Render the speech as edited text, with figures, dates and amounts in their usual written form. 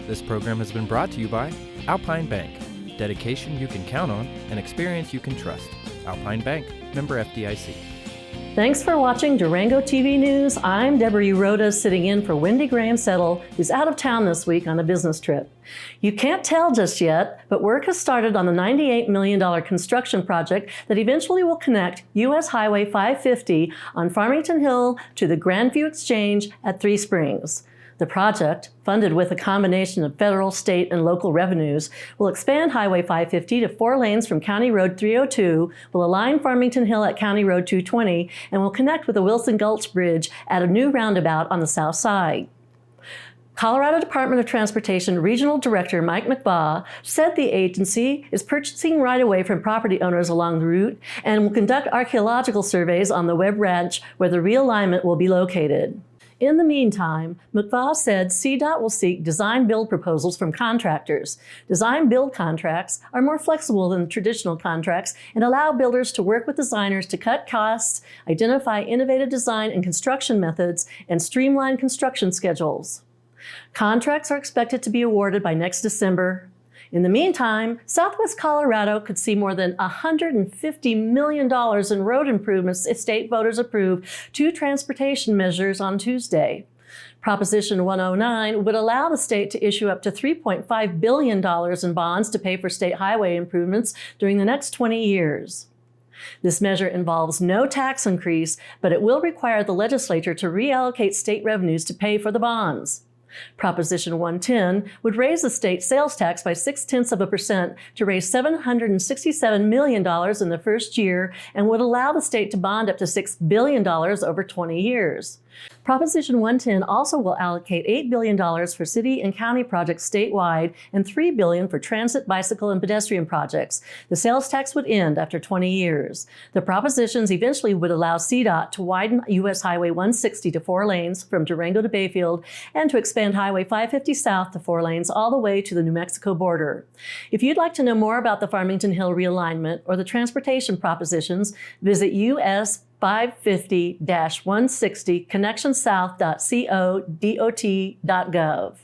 This program has been brought to you by Alpine Bank. Dedication you can count on and experience you can trust. Alpine Bank, member FDIC. Thanks for watching Durango TV News. I'm Deborah Uroda, sitting in for Wendy Graham-Settle, who's out of town this week on a business trip. You can't tell just yet, but work has started on the $98 million construction project that eventually will connect U.S. Highway 550 on Farmington Hill to the Grandview Exchange at Three Springs. The project, funded with a combination of federal, state, and local revenues, will expand Highway 550 to 4 lanes from County Road 302, will align Farmington Hill at County Road 220, and will connect with the Wilson Gulch Bridge at a new roundabout on the south side. Colorado Department of Transportation Regional Director Mike McBaugh said the agency is purchasing right-of-way from property owners along the route and will conduct archaeological surveys on the Webb Ranch where the realignment will be located. In the meantime, McBaugh said CDOT will seek design-build proposals from contractors. Design-build contracts are more flexible than traditional contracts and allow builders to work with designers to cut costs, identify innovative design and construction methods, and streamline construction schedules. Contracts are expected to be awarded by next December. In the meantime, Southwest Colorado could see more than $150 million in road improvements if state voters approve 2 transportation measures on Tuesday. Proposition 109 would allow the state to issue up to $3.5 billion in bonds to pay for state highway improvements during the next 20 years. This measure involves no tax increase, but it will require the legislature to reallocate state revenues to pay for the bonds. Proposition 110 would raise the state sales tax by 0.6% to raise $767 million in the first year and would allow the state to bond up to $6 billion over 20 years. Proposition 110 also will allocate $8 billion for city and county projects statewide and $3 billion for transit, bicycle, and pedestrian projects. The sales tax would end after 20 years. The propositions eventually would allow CDOT to widen U.S. Highway 160 to 4 lanes from Durango to Bayfield and to expand Highway 550 south to 4 lanes all the way to the New Mexico border. If you'd like to know more about the Farmington Hill realignment or the transportation propositions, visit US 550-160 connectionsouth.co.dot.gov.